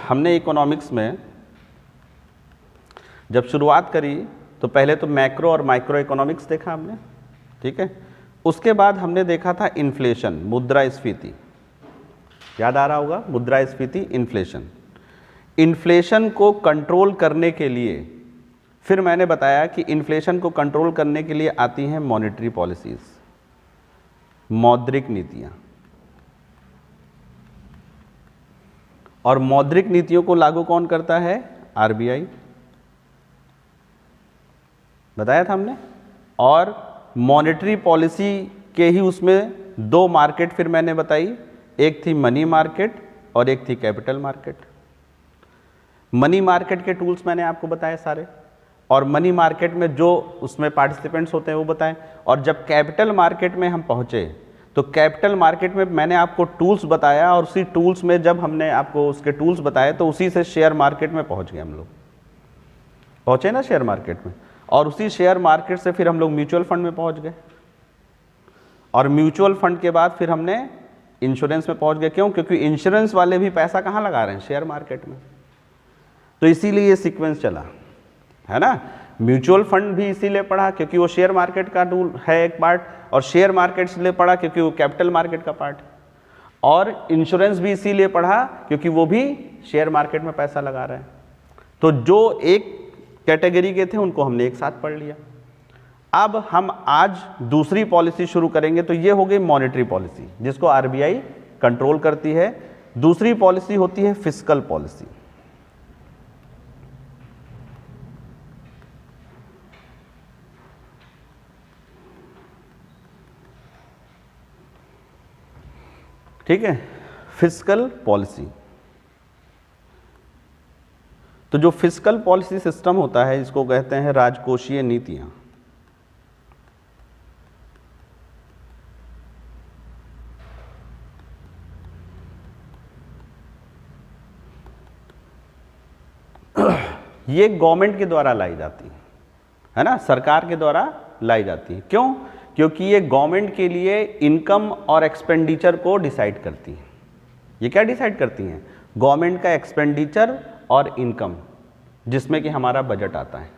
हमने इकोनॉमिक्स में जब शुरुआत करी तो पहले तो मैक्रो और माइक्रो इकोनॉमिक्स देखा हमने, ठीक है। उसके बाद हमने देखा था इन्फ्लेशन, मुद्रास्फीति, याद आ रहा होगा, मुद्रास्फीति, इन्फ्लेशन। इन्फ्लेशन को कंट्रोल करने के लिए फिर मैंने बताया कि इन्फ्लेशन को कंट्रोल करने के लिए आती हैं मॉनेटरी पॉलिसीज, मौद्रिक नीतियां, और मौद्रिक नीतियों को लागू कौन करता है? आरबीआई, बताया था हमने। और मॉनेटरी पॉलिसी के ही उसमें दो मार्केट फिर मैंने बताई, एक थी मनी मार्केट और एक थी कैपिटल मार्केट। मनी मार्केट के टूल्स मैंने आपको बताए सारे, और मनी मार्केट में जो उसमें पार्टिसिपेंट्स होते हैं वो बताएं। और जब कैपिटल मार्केट में हम पहुंचे तो कैपिटल मार्केट में मैंने आपको टूल्स बताया, और उसी टूल्स में जब हमने आपको उसके टूल्स बताए तो उसी से शेयर मार्केट में पहुंच गए, हम लोग पहुंचे ना शेयर मार्केट में, और उसी शेयर मार्केट से फिर हम लोग म्यूचुअल फंड में पहुंच गए, और म्यूचुअल फंड के बाद फिर हमने इंश्योरेंस में पहुंच गए। क्यों? क्योंकि इंश्योरेंस वाले भी पैसा कहाँ लगा रहे हैं? शेयर मार्केट में। तो इसीलिए ये सीक्वेंस चला, है ना। म्यूचुअल फंड भी इसीलिए पढ़ा क्योंकि वो शेयर मार्केट का टूल है एक पार्ट, और शेयर मार्केट इसलिए पढ़ा क्योंकि वो कैपिटल मार्केट का पार्ट है, और इंश्योरेंस भी इसीलिए पढ़ा क्योंकि वो भी शेयर मार्केट में पैसा लगा रहे हैं। तो जो एक कैटेगरी के थे उनको हमने एक साथ पढ़ लिया। अब हम आज दूसरी पॉलिसी शुरू करेंगे, तो ये हो गई मॉनेटरी पॉलिसी जिसको आरबीआई कंट्रोल करती है। दूसरी पॉलिसी होती है फिस्कल पॉलिसी। ठीक है, फिस्कल पॉलिसी। तो जो फिस्कल पॉलिसी सिस्टम होता है इसको कहते हैं राजकोषीय नीतियां। ये गवर्नमेंट के द्वारा लाई जाती है ना, सरकार के द्वारा लाई जाती है। क्यों? क्योंकि ये गवर्नमेंट के लिए इनकम और एक्सपेंडिचर को डिसाइड करती है। ये क्या डिसाइड करती हैं? गवर्नमेंट का एक्सपेंडिचर और इनकम, जिसमें कि हमारा बजट आता है।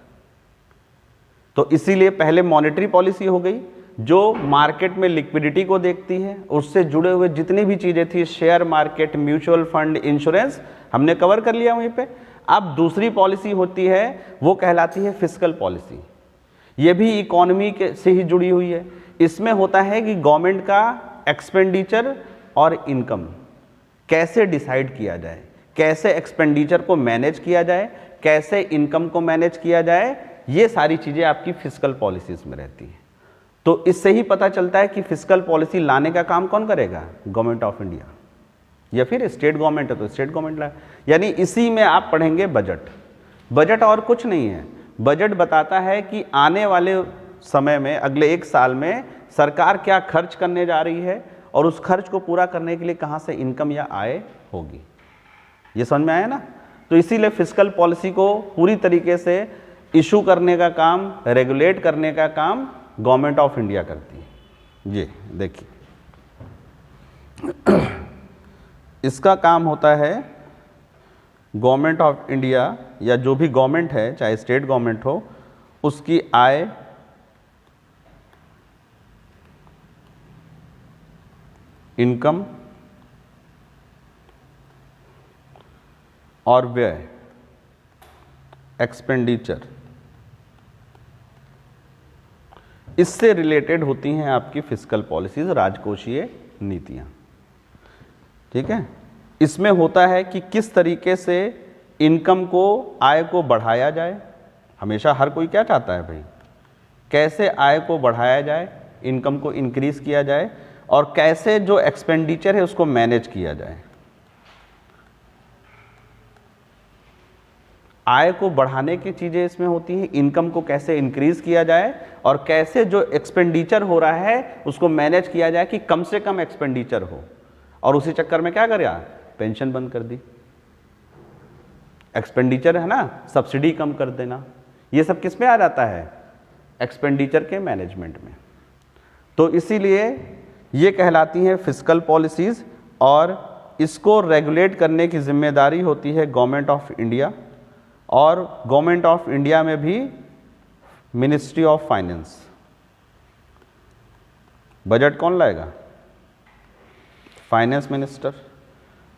तो इसीलिए पहले मॉनेटरी पॉलिसी हो गई जो मार्केट में लिक्विडिटी को देखती है, उससे जुड़े हुए जितनी भी चीजें थी, share market, mutual fund, insurance, हमने कवर कर लिया वहीं पे। अब दूसरी पॉलिसी होती है वो कहलाती है फिस्कल पॉलिसी। ये भी इकोनॉमी के से ही जुड़ी हुई है। इसमें होता है कि गवर्नमेंट का एक्सपेंडिचर और इनकम कैसे डिसाइड किया जाए, कैसे एक्सपेंडिचर को मैनेज किया जाए, कैसे इनकम को मैनेज किया जाए, ये सारी चीजें आपकी फिस्कल पॉलिसीज में रहती हैं। तो इससे ही पता चलता है कि फिस्कल पॉलिसी लाने का काम कौन करेगा? गवर्नमेंट ऑफ इंडिया, या फिर स्टेट गवर्नमेंट है तो स्टेट गवर्नमेंट लाए। यानी इसी में आप पढ़ेंगे बजट। बजट और कुछ नहीं है, बजट बताता है कि आने वाले समय में, अगले एक साल में सरकार क्या खर्च करने जा रही है, और उस खर्च को पूरा करने के लिए कहाँ से इनकम या आय होगी। ये समझ में आया ना। तो इसीलिए फिस्कल पॉलिसी को पूरी तरीके से इशू करने का काम, रेगुलेट करने का काम गवर्नमेंट ऑफ इंडिया करती है। ये देखिए, इसका काम होता है गवर्नमेंट ऑफ इंडिया, या जो भी गवर्नमेंट है, चाहे स्टेट गवर्नमेंट हो, उसकी आय, इनकम और व्यय, एक्सपेंडिचर, इससे रिलेटेड होती हैं आपकी फिस्कल पॉलिसीज, राजकोषीय नीतियां। ठीक है, इसमें होता है कि किस तरीके से इनकम को, आय को बढ़ाया जाए। हमेशा हर कोई क्या चाहता है भाई? कैसे आय को बढ़ाया जाए, इनकम को इंक्रीज किया जाए, और कैसे जो एक्सपेंडिचर है उसको मैनेज किया जाए। आय को बढ़ाने की चीजें इसमें होती हैं, इनकम को कैसे इंक्रीज किया जाए, और कैसे जो एक्सपेंडिचर हो रहा है उसको मैनेज किया जाए कि कम से कम एक्सपेंडिचर हो। और उसी चक्कर में क्या करा? पेंशन बंद कर दी। एक्सपेंडिचर है ना, सब्सिडी कम कर देना, ये सब किस में आ जाता है? एक्सपेंडिचर के मैनेजमेंट में। तो इसीलिए ये कहलाती हैं फिस्कल पॉलिसीज, और इसको रेगुलेट करने की जिम्मेदारी होती है गवर्नमेंट ऑफ इंडिया, और गवर्नमेंट ऑफ इंडिया में भी मिनिस्ट्री ऑफ फाइनेंस। बजट कौन लाएगा? फाइनेंस मिनिस्टर,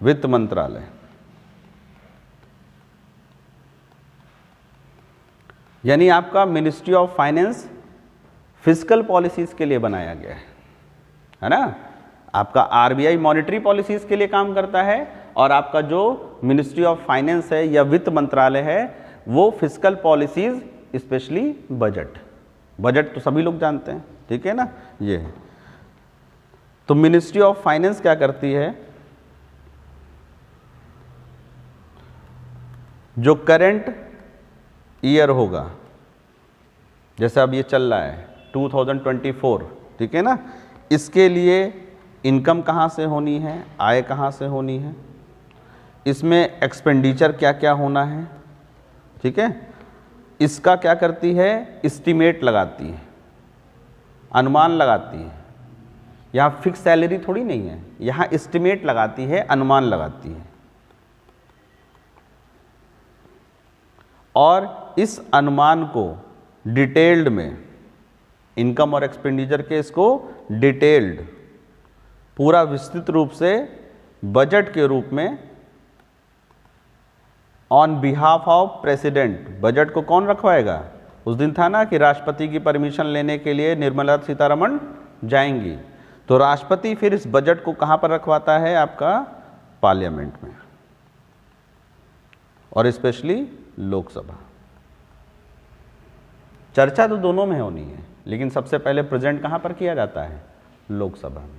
वित्त मंत्रालय। यानी आपका ministry of finance fiscal policies के लिए बनाया गया है ना। आपका आरबीआई मॉनेटरी पॉलिसीज के लिए काम करता है, और आपका जो मिनिस्ट्री ऑफ फाइनेंस है या वित्त मंत्रालय है वो fiscal policies, specially budget. Budget तो सभी लोग जानते हैं, ठीक है ना। ये तो मिनिस्ट्री ऑफ फाइनेंस क्या करती है, जो करंट ईयर होगा, जैसे अब ये चल रहा है 2024, ठीक है ना, इसके लिए इनकम कहाँ से होनी है, आय कहाँ से होनी है, इसमें एक्सपेंडिचर क्या क्या होना है, ठीक है, इसका क्या करती है, एस्टीमेट लगाती है, अनुमान लगाती है। यहाँ फिक्स सैलरी थोड़ी नहीं है, यहाँ एस्टीमेट लगाती है, अनुमान लगाती है, और इस अनुमान को डिटेल्ड में, इनकम और एक्सपेंडिचर के इसको डिटेल्ड, पूरा विस्तृत रूप से बजट के रूप में on behalf of president. Budget को कौन रखवाएगा? उस दिन था ना कि राष्ट्रपति की परमिशन लेने के लिए निर्मला सीतारमण जाएंगी, तो राष्ट्रपति फिर इस बजट को कहां पर रखवाता है? आपका पार्लियामेंट में, और स्पेशली लोकसभा। चर्चा तो दोनों में होनी है, लेकिन सबसे पहले प्रेजेंट कहां पर किया जाता है? लोकसभा में।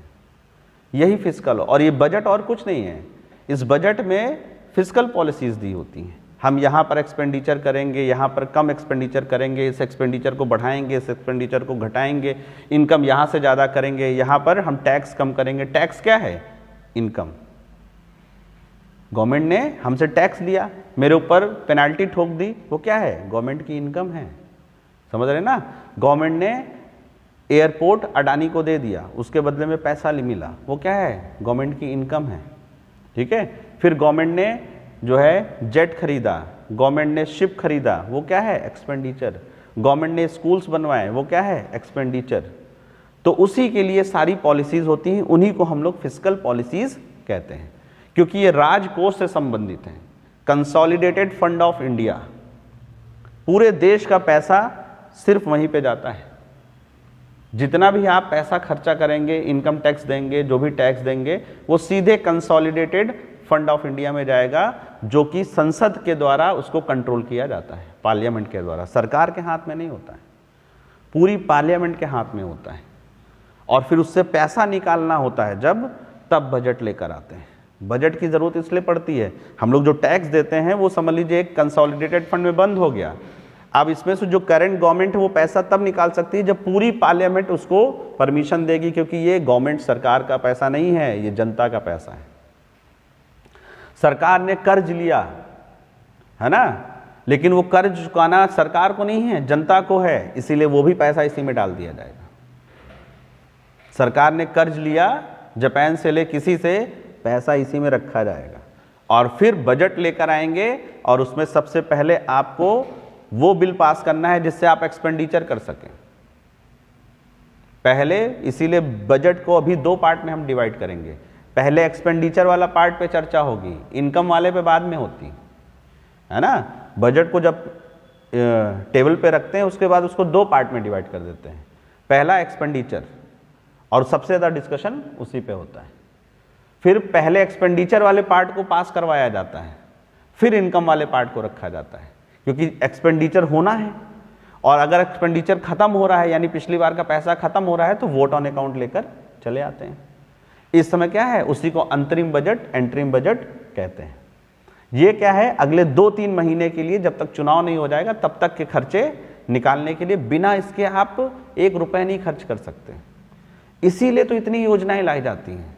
यही फिस्कल, और ये बजट और कुछ नहीं है। इस बजट में फिस्कल पॉलिसीज दी होती हैं। हम यहाँ पर एक्सपेंडिचर करेंगे, यहाँ पर कम एक्सपेंडिचर करेंगे, इस एक्सपेंडिचर को बढ़ाएंगे, इस एक्सपेंडिचर को घटाएंगे, इनकम यहाँ से ज़्यादा करेंगे, यहाँ पर हम टैक्स कम करेंगे। टैक्स क्या है? इनकम। गवर्नमेंट ने हमसे टैक्स लिया, मेरे ऊपर पेनाल्टी ठोक दी, वो क्या है? गवर्नमेंट की इनकम है। समझ रहे ना। गवर्नमेंट ने एयरपोर्ट अडानी को दे दिया, उसके बदले में पैसा मिला, वो क्या है? गवर्नमेंट की इनकम है, ठीक है। फिर गवर्नमेंट ने जो है जेट खरीदा, गवर्नमेंट ने शिप खरीदा, वो क्या है? एक्सपेंडिचर। गवर्नमेंट ने स्कूल्स बनवाए, वो क्या है? एक्सपेंडिचर। तो उसी के लिए सारी पॉलिसीज होती हैं, उन्हीं को हम लोग फिस्कल पॉलिसीज कहते हैं, क्योंकि ये राजकोष से संबंधित हैं। कंसोलिडेटेड फंड ऑफ इंडिया, पूरे देश का पैसा सिर्फ वहीं पे जाता है। जितना भी आप पैसा खर्चा करेंगे, इनकम टैक्स देंगे, जो भी टैक्स देंगे, वो सीधे कंसोलिडेटेड फंड ऑफ इंडिया में जाएगा, जो कि संसद के द्वारा उसको कंट्रोल किया जाता है, पार्लियामेंट के द्वारा। सरकार के हाथ में नहीं होता है, पूरी पार्लियामेंट के हाथ में होता है। और फिर उससे पैसा निकालना होता है जब, तब बजट लेकर आते हैं। बजट की जरूरत इसलिए पड़ती है, हम लोग जो टैक्स देते हैं वो समझ लीजिए एक कंसोलिडेटेड फंड में बंद हो गया। अब इसमें से जो करंट गवर्नमेंट है वो पैसा तब निकाल सकती है जब पूरी पार्लियामेंट उसको परमिशन देगी, क्योंकि ये गवर्नमेंट सरकार का पैसा नहीं है, ये जनता का पैसा है। सरकार ने कर्ज लिया है ना, लेकिन वो कर्ज चुकाना सरकार को नहीं है, जनता को है, इसीलिए वो भी पैसा इसी में डाल दिया जाएगा। सरकार ने कर्ज लिया जापान से, ले किसी से, पैसा इसी में रखा जाएगा। और फिर बजट लेकर आएंगे, और उसमें सबसे पहले आपको वो बिल पास करना है जिससे आप एक्सपेंडिचर कर सकें पहले। इसीलिए बजट को अभी दो पार्ट में हम डिवाइड करेंगे। पहले एक्सपेंडिचर वाला पार्ट पे चर्चा होगी, इनकम वाले पे बाद में होती है ना। बजट को जब टेबल पे रखते हैं उसके बाद उसको दो पार्ट में डिवाइड कर देते हैं। पहला एक्सपेंडिचर, और सबसे ज़्यादा डिस्कशन उसी पे होता है। फिर पहले एक्सपेंडिचर वाले पार्ट को पास करवाया जाता है, फिर इनकम वाले पार्ट को रखा जाता है, क्योंकि एक्सपेंडिचर होना है। और अगर एक्सपेंडिचर खत्म हो रहा है, यानी पिछली बार का पैसा खत्म हो रहा है, तो वोट ऑन अकाउंट लेकर चले आते हैं। इस समय क्या है? उसी को अंतरिम बजट, एंटरिम बजट कहते हैं। ये क्या है? अगले 2-3 महीने के लिए, जब तक चुनाव नहीं हो जाएगा तब तक के खर्चे निकालने के लिए, बिना इसके आप 1 रुपया नहीं खर्च कर सकते। इसीलिए तो इतनी योजनाएं लाई जाती हैं।